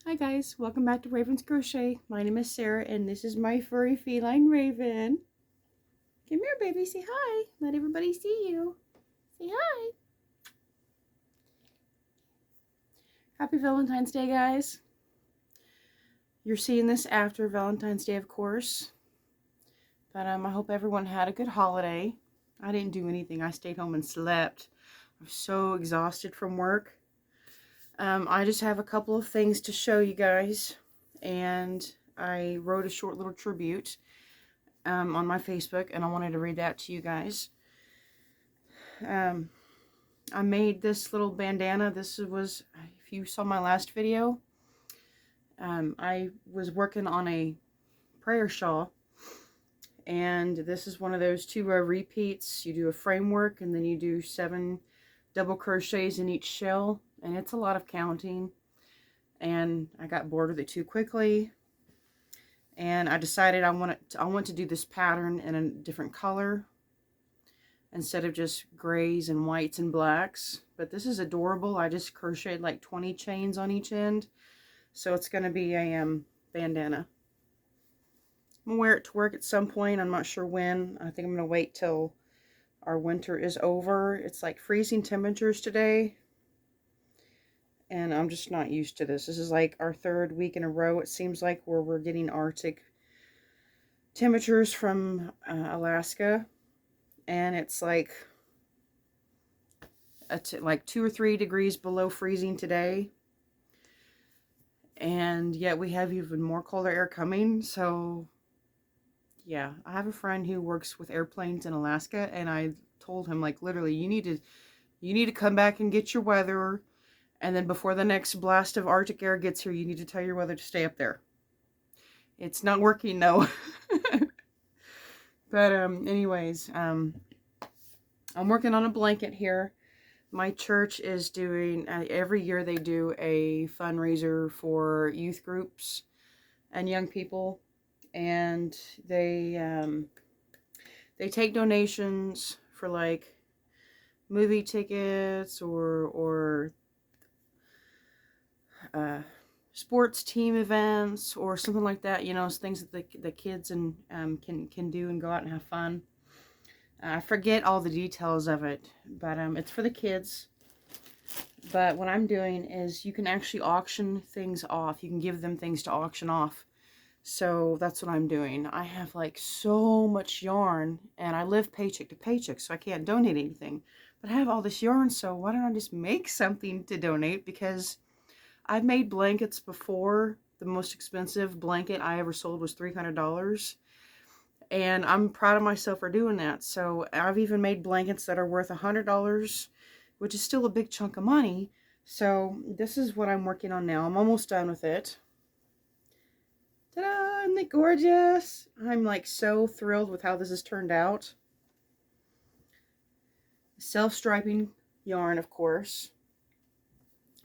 Hi guys, welcome back to Raven's Crochet. My name is Sarah and this is my furry feline Raven. Come here baby, say hi. Let everybody see you. Say hi. Happy Valentine's Day guys. You're seeing this after Valentine's Day of course. But I hope everyone had a good holiday. I didn't do anything. I stayed home and slept. I'm so exhausted from work. I just have a couple of things to show you guys. And I wrote a short little tribute on my Facebook, and I wanted to read that to you guys. I made this little bandana. This was, if you saw my last video, I was working on a prayer shawl, and this is one of those 2-row repeats. You do a framework, and then you do 7 double crochets in each shell, and it's a lot of counting, and I got bored with it too quickly. And I decided I want to do this pattern in a different color instead of just grays and whites and blacks. But this is adorable. I just crocheted like 20 chains on each end. So it's going to be a bandana. I'm going to wear it to work at some point. I'm not sure when. I think I'm going to wait till our winter is over. It's like freezing temperatures today. And I'm just not used to this. This is like our 3rd week in a row, it seems like, where we're getting Arctic temperatures from Alaska. And it's like like 2 or 3 degrees below freezing today. And yet we have even more colder air coming. So yeah, I have a friend who works with airplanes in Alaska, and I told him, like, literally, you need to come back and get your weather. And then before the next blast of Arctic air gets here, you need to tell your weather to stay up there. It's not working, though. But anyways, I'm working on a blanket here. My church is doing, every year they do a fundraiser for youth groups and young people. And they take donations for like movie tickets or sports team events or something like that, you know, things that the kids and can do and go out and have fun. I forget all the details of it, but it's for the kids. But what I'm doing is you can actually auction things off. You can give them things to auction off. So that's what I'm doing. I have like so much yarn, and I live paycheck to paycheck, so I can't donate anything. But I have all this yarn, so why don't I just make something to donate? Because I've made blankets before. The most expensive blanket I ever sold was $300. And I'm proud of myself for doing that. So I've even made blankets that are worth $100, which is still a big chunk of money. So this is what I'm working on now. I'm almost done with it. Ta-da! Isn't it gorgeous? I'm like so thrilled with how this has turned out. Self-striping yarn, of course.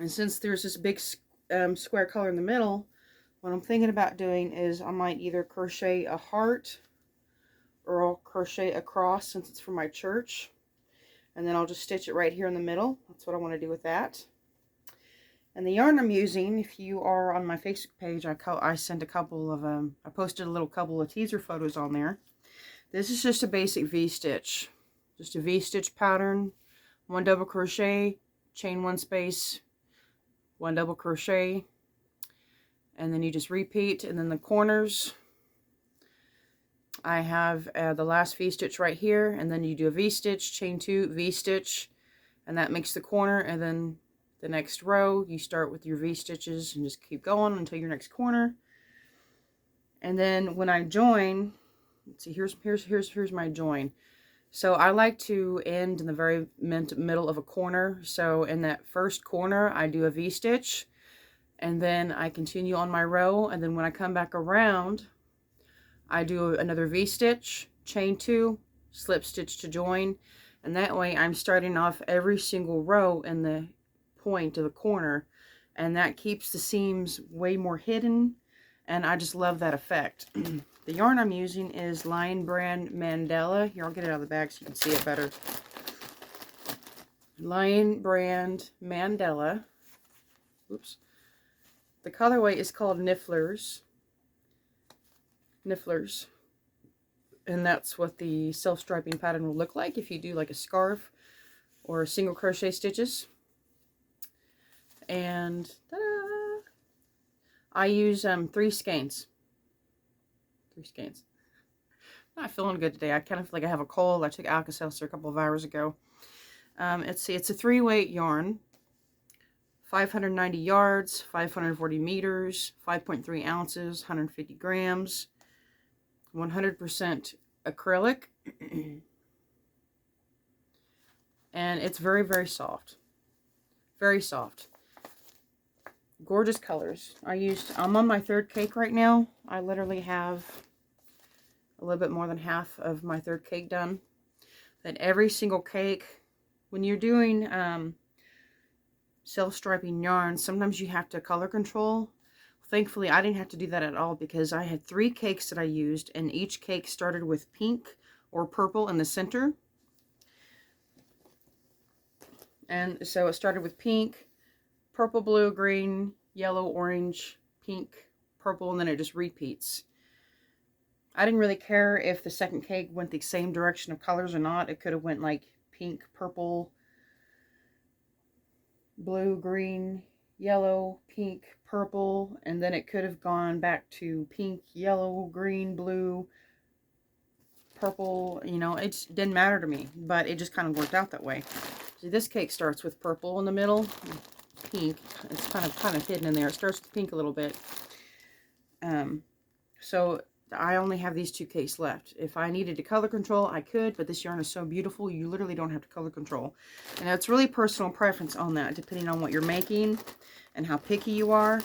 And since there's this big square color in the middle, what I'm thinking about doing is I might either crochet a heart or I'll crochet a cross since it's for my church. And then I'll just stitch it right here in the middle. That's what I want to do with that. And the yarn I'm using, if you are on my Facebook page, I sent a couple of, I posted a couple of teaser photos on there. This is just a basic V-stitch. Just a V-stitch pattern, 1 double crochet, chain 1 space, 1 double crochet, and then you just repeat. And then the corners, I have the last V-stitch right here, and then you do a V-stitch, chain 2, V-stitch, and that makes the corner. And then the next row, you start with your V-stitches and just keep going until your next corner. And then when I join, let's see, here's my join. So I like to end in the very middle of a corner. So in that first corner, I do a V-stitch, and then I continue on my row. And then when I come back around, I do another V-stitch, chain 2, slip stitch to join. And that way I'm starting off every single row in the point of the corner, and that keeps the seams way more hidden, and I just love that effect. The yarn I'm using is Lion Brand Mandala. Here, I'll get it out of the bag so you can see it better. Lion Brand Mandala. Oops. The colorway is called Nifflers. Nifflers. And that's what the self-striping pattern will look like if you do like a scarf or single crochet stitches. And ta-da! I use 3 skeins. 3 skeins. I'm not feeling good today. I kind of feel like I have a cold. I took Alka-Seltzer a couple of hours ago. Let's see. It's a 3-weight yarn. 590 yards, 540 meters, 5.3 ounces, 150 grams, 100% acrylic. And it's very, very soft. Very soft. Gorgeous colors. I'm on my 3rd cake right now. I literally have a little bit more than half of my 3rd cake done. Then every single cake, when you're doing self-striping yarn, sometimes you have to color control. Thankfully, I didn't have to do that at all because I had 3 cakes that I used, and each cake started with pink or purple in the center. And so it started with pink, purple, blue, green, yellow, orange, pink, purple, and then it just repeats. I didn't really care if the second cake went the same direction of colors or not. It could have went like pink, purple, blue, green, yellow, pink, purple, and then it could have gone back to pink, yellow, green, blue, purple. You know, it didn't matter to me, but it just kind of worked out that way. See, this cake starts with purple in the middle, pink. It's kind of hidden in there. It starts with pink a little bit. So I only have these 2 cakes left. If I needed to color control, I could, but this yarn is so beautiful, you literally don't have to color control. And it's really personal preference on that, depending on what you're making and how picky you are.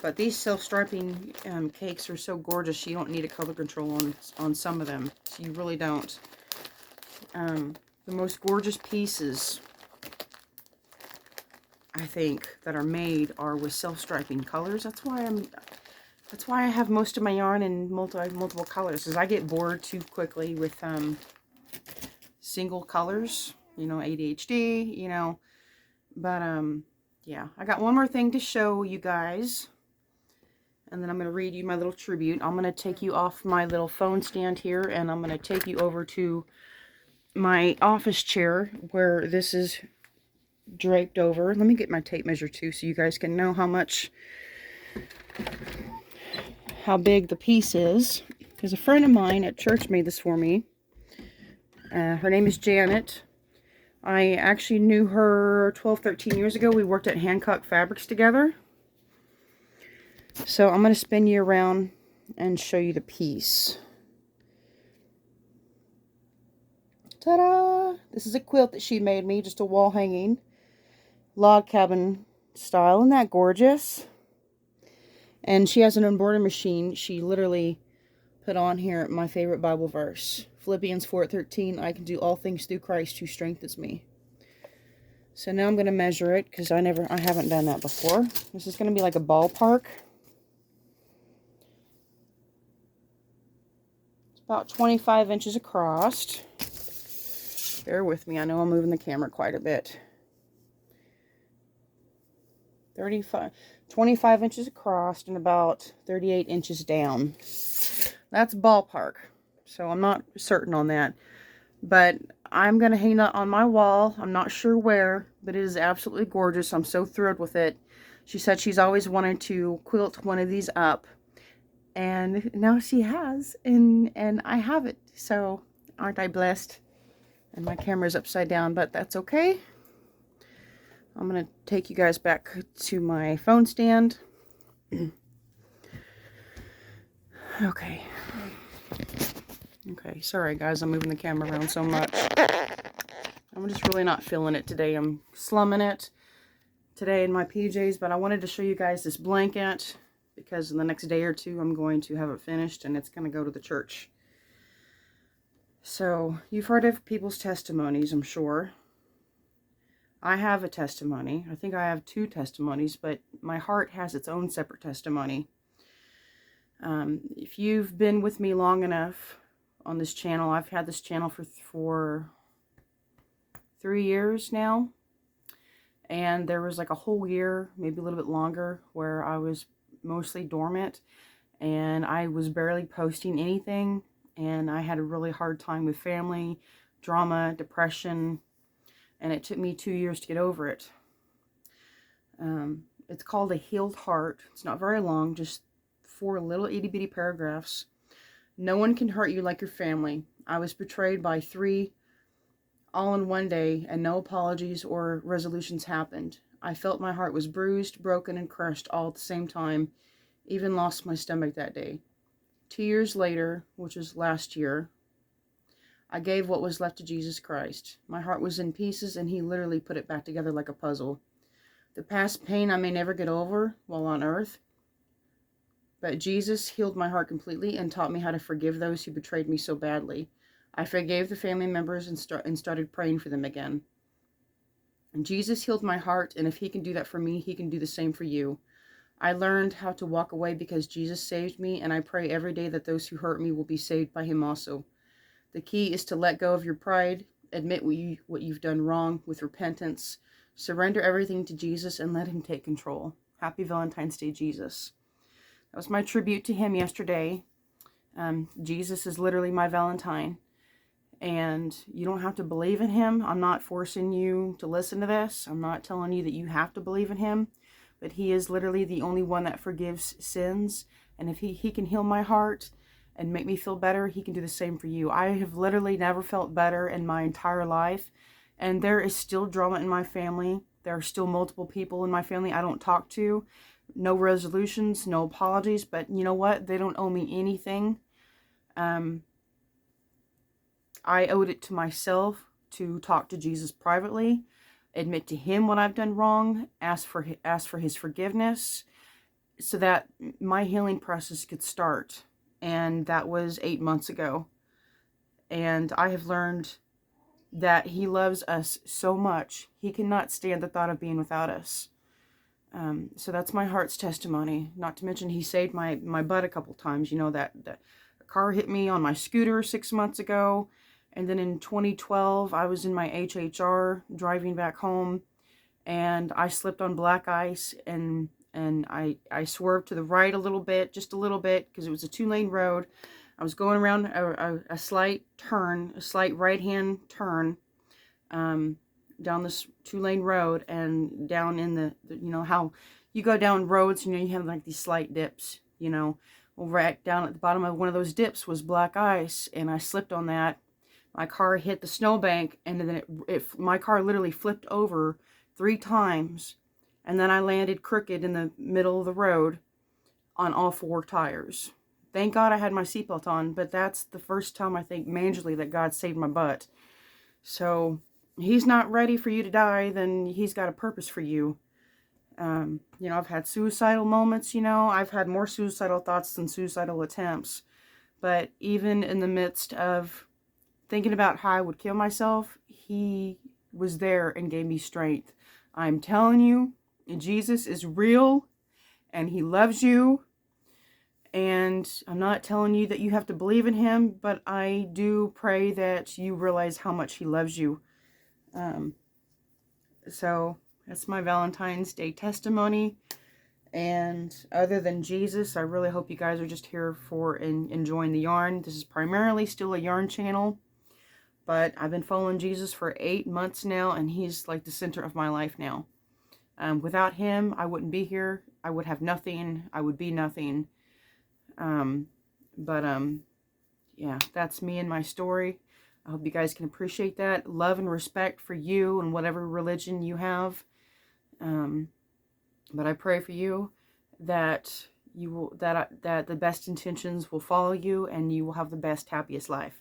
But these self-striping cakes are so gorgeous, you don't need a color control on some of them. So you really don't. The most gorgeous pieces, I think, that are made are with self-striping colors. That's why I have most of my yarn in multiple colors, because I get bored too quickly with single colors, you know, ADHD, you know. But yeah, I got one more thing to show you guys, and then I'm going to read you my little tribute. I'm going to take you off my little phone stand here, and I'm going to take you over to my office chair where this is draped over. Let me get my tape measure too, so you guys can know how big the piece is, because a friend of mine at church made this for me. Her name is Janet. I actually knew her 12-13 years ago. We worked at Hancock Fabrics together. So I'm going to spin you around and show you the piece. Ta-da! This is a quilt that she made me, just a wall hanging, log cabin style. Isn't that gorgeous? And she has an embroidery machine. She literally put on here my favorite Bible verse. Philippians 4:13, I can do all things through Christ who strengthens me. So now I'm going to measure it, because I haven't done that before. This is going to be like a ballpark. It's about 25 inches across. Bear with me, I know I'm moving the camera quite a bit. 25 inches across and about 38 inches down. That's ballpark. So I'm not certain on that. But I'm going to hang that on my wall. I'm not sure where, but it is absolutely gorgeous. I'm so thrilled with it. She said she's always wanted to quilt one of these up. And now she has. And I have it. So aren't I blessed? And my camera's upside down, but that's okay. I'm going to take you guys back to my phone stand. Okay. Okay, sorry guys, I'm moving the camera around so much. I'm just really not feeling it today. I'm slumming it today in my PJs, but I wanted to show you guys this blanket because in the next day or two I'm going to have it finished and it's going to go to the church. So, you've heard of people's testimonies, I'm sure. I have a testimony. I think I have 2 testimonies, but my heart has its own separate testimony. If you've been with me long enough on this channel, I've had this channel for 3 years now. And there was like a whole year, maybe a little bit longer, where I was mostly dormant, and I was barely posting anything, and I had a really hard time with family, drama, depression, and it took me 2 years to get over it. It's called A Healed Heart. It's not very long, just 4 little itty-bitty paragraphs. No one can hurt you like your family. I was betrayed by 3 all in one day, and no apologies or resolutions happened. I felt my heart was bruised, broken, and crushed all at the same time. Even lost my stomach that day. 2 years later, which was last year, I gave what was left to Jesus Christ. My heart was in pieces, and he literally put it back together like a puzzle. The past pain I may never get over while on earth, but Jesus healed my heart completely and taught me how to forgive those who betrayed me so badly. I forgave the family members and started praying for them again. And Jesus healed my heart, and if he can do that for me, he can do the same for you. I learned how to walk away because Jesus saved me, and I pray every day that those who hurt me will be saved by him also. The key is to let go of your pride, admit what you've done wrong with repentance, surrender everything to Jesus, and let him take control. Happy Valentine's Day, Jesus. That was my tribute to him yesterday. Jesus is literally my Valentine. And you don't have to believe in him. I'm not forcing you to listen to this. I'm not telling you that you have to believe in him. But he is literally the only one that forgives sins. And if he can heal my heart and make me feel better, he can do the same for you. I have literally never felt better in my entire life. And there is still drama in my family. There are still multiple people in my family I don't talk to. No resolutions, no apologies. But you know what? They don't owe me anything. I owed it to myself to talk to Jesus privately, admit to him what I've done wrong, ask for his forgiveness, so that my healing process could start. And that was 8 months ago. And I have learned that he loves us so much, he cannot stand the thought of being without us. So that's my heart's testimony. Not to mention he saved my butt a couple times. You know, that car hit me on my scooter 6 months ago. And then in 2012, I was in my HHR driving back home, and I slipped on black ice, and I swerved to the right a little bit, just a little bit, because it was a 2-lane road. I was going around a slight turn, a slight right-hand turn, down this 2-lane road, and down in the, you know, how you go down roads, you know, you have like these slight dips, you know. Well, right down at the bottom of one of those dips was black ice, and I slipped on that. My car hit the snowbank, and then my car literally flipped over 3 times, and then I landed crooked in the middle of the road on all 4 tires. Thank God I had my seatbelt on, but that's the first time I think majorly that God saved my butt. So he's not ready for you to die, then he's got a purpose for you. You know, I've had suicidal moments, you know. I've had more suicidal thoughts than suicidal attempts. But even in the midst of thinking about how I would kill myself, he was there and gave me strength. I'm telling you, Jesus is real, and he loves you. And I'm not telling you that you have to believe in him, but I do pray that you realize how much he loves you. So that's my Valentine's Day testimony. And other than Jesus, I really hope you guys are just here for enjoying the yarn. This is primarily still a yarn channel. But I've been following Jesus for 8 months now, and he's like the center of my life now. Without him, I wouldn't be here. I would have nothing. I would be nothing. Yeah, that's me and my story. I hope you guys can appreciate that. Love and respect for you and whatever religion you have. But I pray for you that you will, that the best intentions will follow you, and you will have the best, happiest life.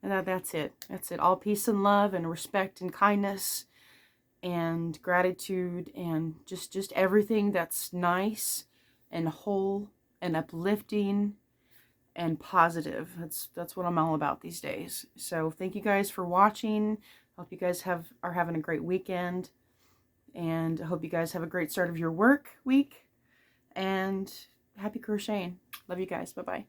And that's it. That's it. All peace and love and respect and kindness and gratitude and just everything that's nice and whole and uplifting and positive. That's what I'm all about these days. So thank you guys for watching. Hope you guys are having a great weekend. And I hope you guys have a great start of your work week. And happy crocheting. Love you guys. Bye-bye.